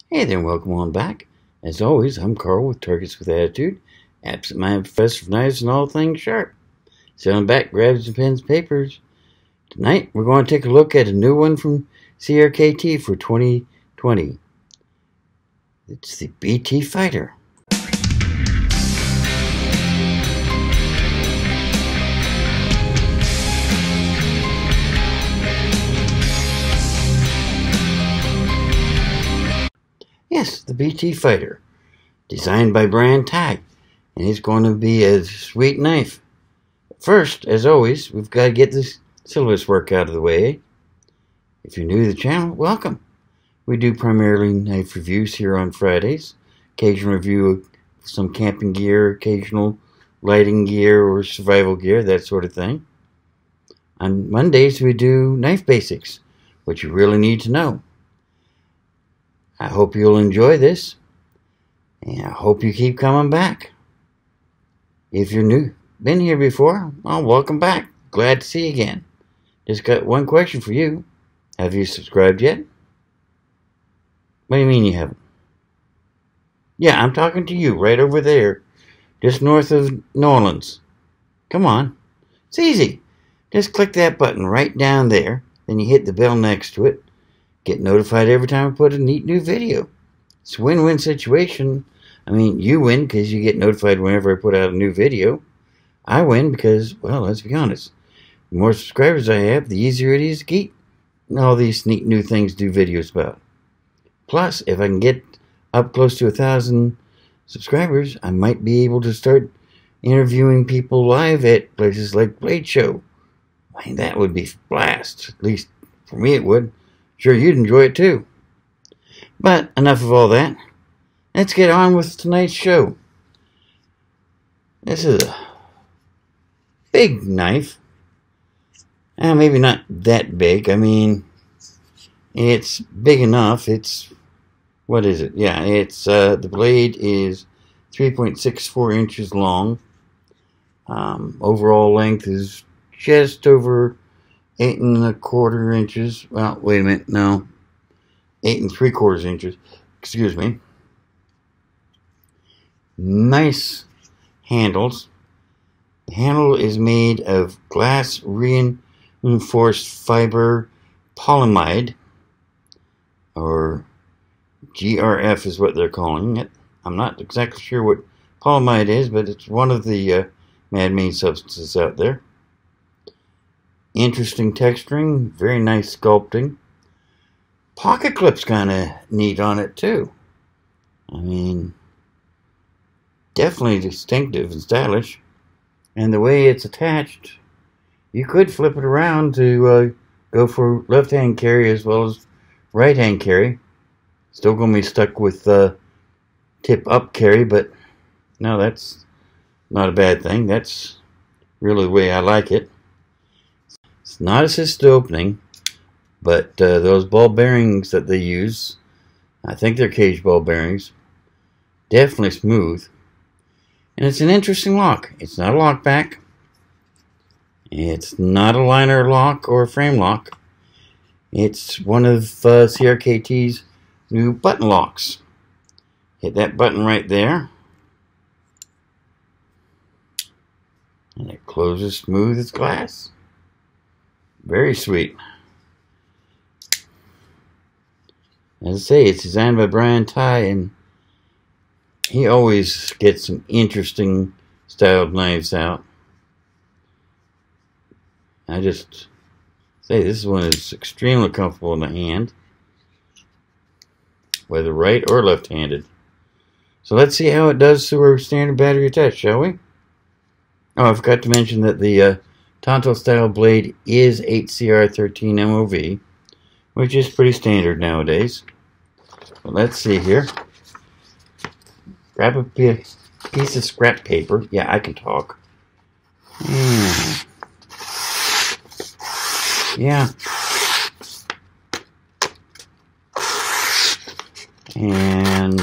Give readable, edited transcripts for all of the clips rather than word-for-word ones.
Hey there, and welcome on back. As always, I'm Carl with Targets with Attitude, absent-minded professor of knives and all things sharp. Sit on back, grab some pens and papers. Tonight, we're going to take a look at a new one from CRKT for 2020. It's the BT Fighter. Yes, the BT Fighter, designed by Brian Tighe, and it's going to be a sweet knife. First, as always, we've got to get this syllabus work out of the way. If you're new to the channel, welcome. We do primarily knife reviews here on Fridays, occasional review of some camping gear, occasional lighting gear or survival gear, that sort of thing. On Mondays, we do knife basics, what you really need to know. I hope you'll enjoy this, and I hope you keep coming back. If you're new, been here before, well, welcome back. Glad to see you again. Just got one question for you. Have you subscribed yet? What do you mean you haven't? Yeah, I'm talking to you right over there, just north of New Orleans. Come on. It's easy. Just click that button right down there, then you hit the bell next to it. Get notified every time I put a neat new video. It's a win-win situation. I mean, you win because you get notified whenever I put out a new video. I win because, well, let's be honest, the more subscribers I have, the easier it is to keep all these neat new things to do videos about. Plus, if I can get up close to 1,000 subscribers, I might be able to start interviewing people live at places like Blade Show. I mean, that would be a blast. At least for me it would. Sure, you'd enjoy it too. But enough of all that. Let's get on with tonight's show. This is a big knife. Maybe not that big. I mean, it's big enough. It's, what is it? Yeah, it's, the blade is 3.64 inches long. Overall length is just over 8.25 inches. Well, wait a minute. No, 8.75 inches. Excuse me. Nice handles. The handle is made of glass reinforced fiber polyamide, or GRF is what they're calling it. I'm not exactly sure what polyamide is, but it's one of the man-made substances out there. Interesting texturing, very nice sculpting. Pocket clip's kind of neat on it too. I mean, definitely distinctive and stylish. And the way it's attached, you could flip it around to go for left-hand carry as well as right-hand carry. Still going to be stuck with tip-up carry, but no, that's not a bad thing. That's really the way I like it. It's not assisted opening, but those ball bearings that they use, I think they're cage ball bearings, definitely smooth. And it's an interesting lock. It's not a lock back. It's not a liner lock or a frame lock. It's one of CRKT's new button locks. Hit that button right there, and it closes smooth as glass. Very sweet. As I say, it's designed by Brian Tighe, and he always gets some interesting styled knives out. I just say this one is extremely comfortable in the hand, whether right or left-handed. So let's see how it does through our standard battery attached, shall we? Oh, I forgot to mention that the tanto style blade is 8CR13 MOV, which is pretty standard nowadays. So let's see here. Grab a piece of scrap paper. Yeah, I can talk. Yeah. And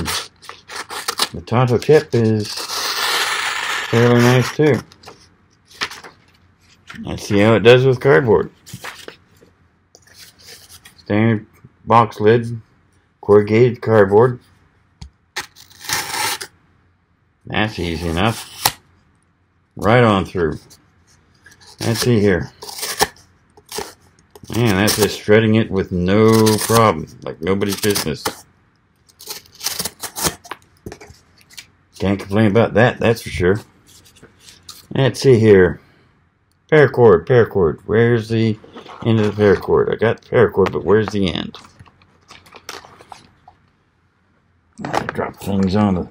the tanto tip is fairly nice too. Let's see how it does with cardboard. Standard box lid, corrugated cardboard. That's easy enough. Right on through. Let's see here. Man, that's just shredding it with no problem. Like nobody's business. Can't complain about that, that's for sure. Let's see here. Paracord, paracord. Where's the end of the paracord? I got the paracord, but where's the end? I drop things on the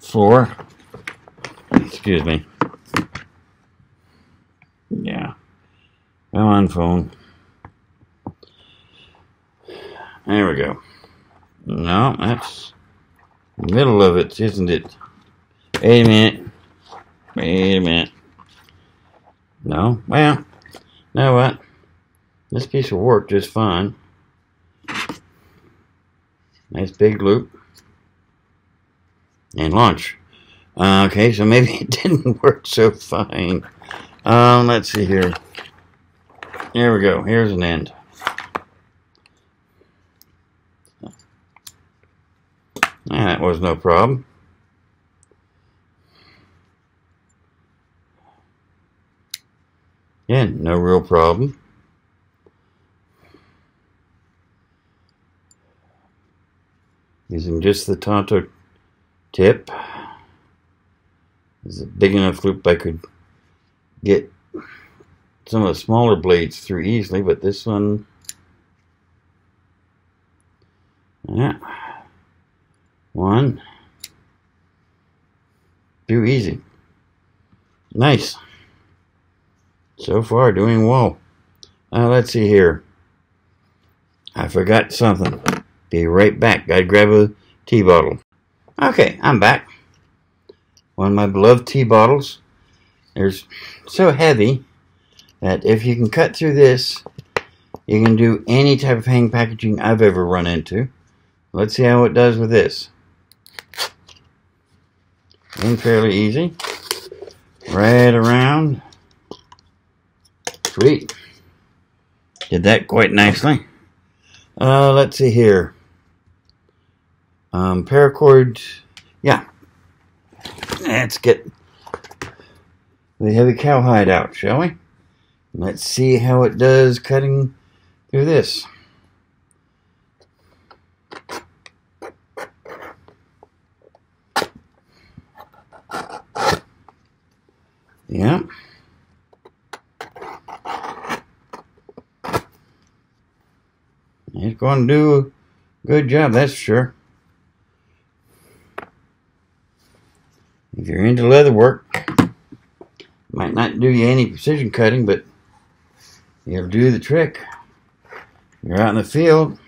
floor. Excuse me. Yeah. Come on, phone. There we go. No, that's the middle of it, isn't it? Wait a minute. Wait a minute. No? Well, you know what? This piece will work just fine. Nice big loop. And launch. Okay, so maybe it didn't work so fine. Let's see here. Here we go. Here's an end. That was no problem. Again, no real problem. Using just the tanto tip. This is a big enough loop I could get some of the smaller blades through easily, but this one, yeah, one, too easy. Nice. So far, doing well. Let's see here. I forgot something. Be right back. Gotta grab a tea bottle. Okay, I'm back. One of my beloved tea bottles. They're so heavy that if you can cut through this, you can do any type of hang packaging I've ever run into. Let's see how it does with this. And fairly easy. Right around. Sweet. Did that quite nicely. Let's see here. Paracord. Yeah. Let's get the heavy cowhide out, shall we? Let's see how it does cutting through this. Yeah. It's going to do a good job, that's for sure. If you're into leather work, might not do you any precision cutting, but it'll do the trick. You're out in the field.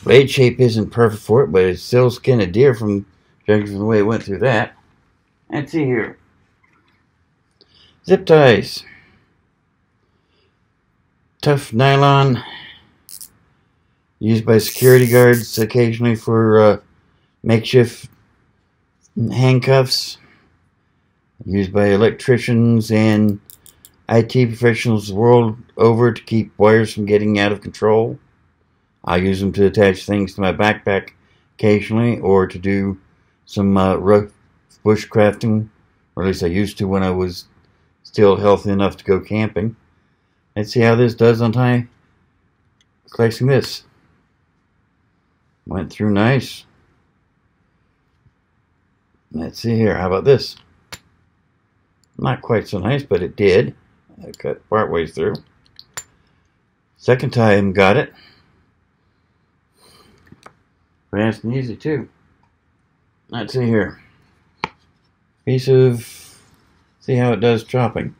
Blade shape isn't perfect for it, but it's still skin of deer from judging from the way it went through that. Let's see here. Zip ties. Tough nylon. Used by security guards occasionally for makeshift handcuffs. Used by electricians and IT professionals the world over to keep wires from getting out of control. I use them to attach things to my backpack occasionally, or to do some rough bushcrafting, or at least I used to when I was still healthy enough to go camping. Let's see how this does on time. Flexing this. Went through nice. Let's see here. How about this? Not quite so nice, but it did. I cut part ways through. Second time got it. Fast and easy too. Let's see here. Piece of, see how it does chopping.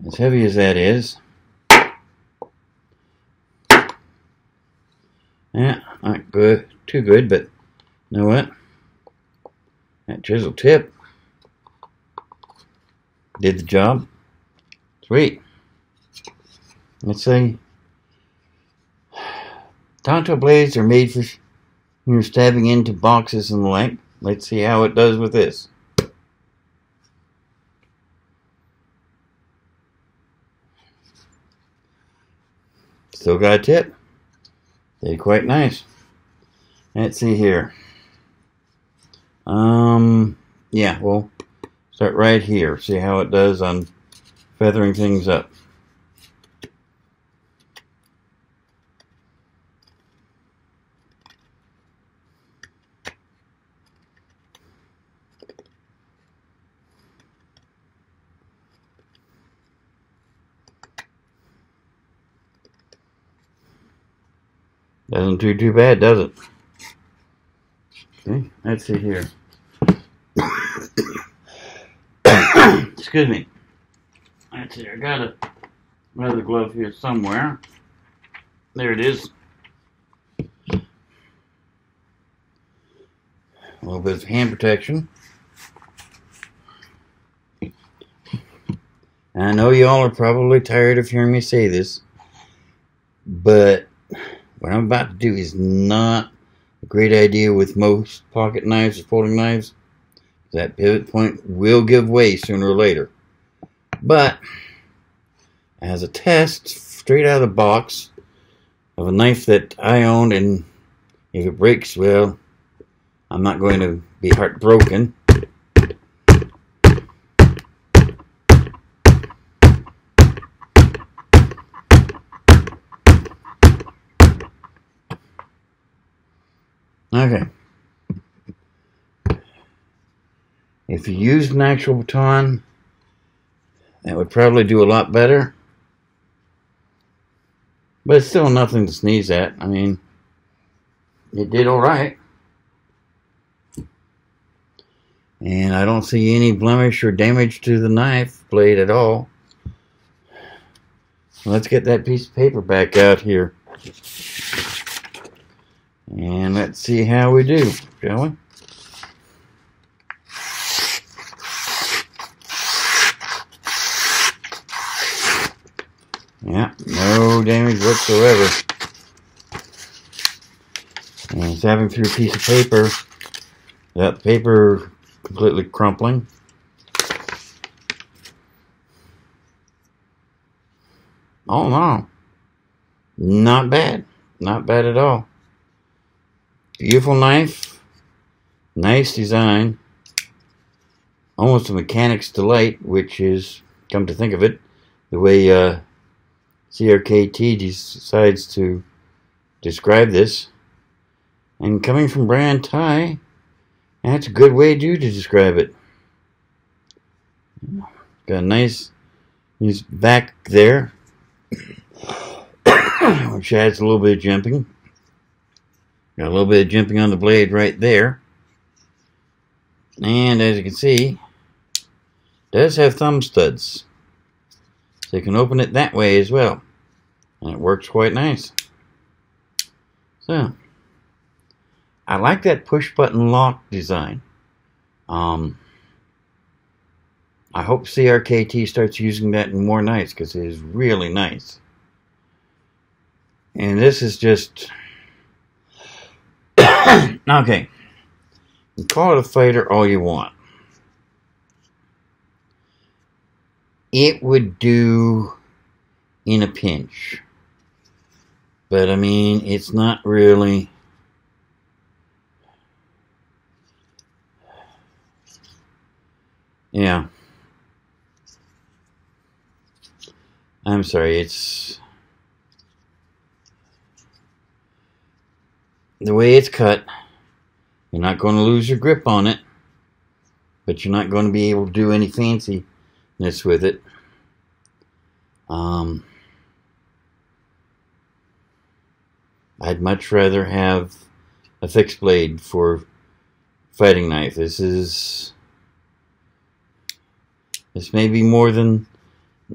As heavy as that is. Yeah, not good, too good, but you know what? That chisel tip did the job. Sweet. Let's see. Tanto blades are made for you're stabbing into boxes and the like. Let's see how it does with this. Still got a tip. They're quite nice. Let's see here. Yeah, we'll start right here. See how it does on feathering things up. Doesn't do too bad, does it? Okay, let's see here. Excuse me. Let's see, I got a leather glove here somewhere. There it is. A little bit of hand protection. And I know y'all are probably tired of hearing me say this, but what I'm about to do is not a great idea with most pocket knives or folding knives. That pivot point will give way sooner or later. But as a test, straight out of the box, of a knife that I owned, and if it breaks, well, I'm not going to be heartbroken. Okay. If you used an actual baton, that would probably do a lot better. But it's still nothing to sneeze at. I mean, it did alright. And I don't see any blemish or damage to the knife blade at all. Let's get that piece of paper back out here. And let's see how we do, shall we? Yeah, no damage whatsoever. And stabbing through a piece of paper, that paper completely crumpling. Oh no, not bad, not bad at all. Beautiful knife, nice design, almost a mechanic's delight, which is, come to think of it, the way CRKT decides to describe this. And coming from Brian Tighe, that's a good way to describe it. Got a nice back there, which adds a little bit of jimping. Got a little bit of jimping on the blade right there. And as you can see, it does have thumb studs. So you can open it that way as well. And it works quite nice. So, I like that push button lock design. I hope CRKT starts using that in more knives because it is really nice. And this is just... Okay. You call it a fighter all you want. It would do in a pinch. But I mean, it's not really... Yeah. I'm sorry, it's... The way it's cut, you're not going to lose your grip on it, but you're not going to be able to do any fanciness with it. I'd much rather have a fixed blade for fighting knife. This may be more than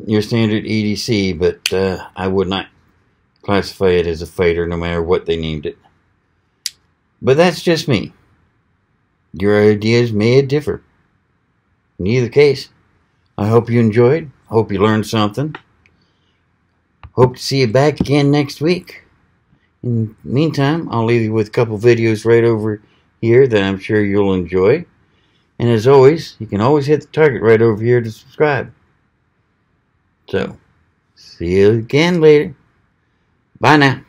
your standard EDC, but I would not classify it as a fighter no matter what they named it. But that's just me. Your ideas may differ. In either case, I hope you enjoyed. Hope you learned something. Hope to see you back again next week. In the meantime, I'll leave you with a couple videos right over here that I'm sure you'll enjoy. And as always, you can always hit the target right over here to subscribe. So, see you again later. Bye now.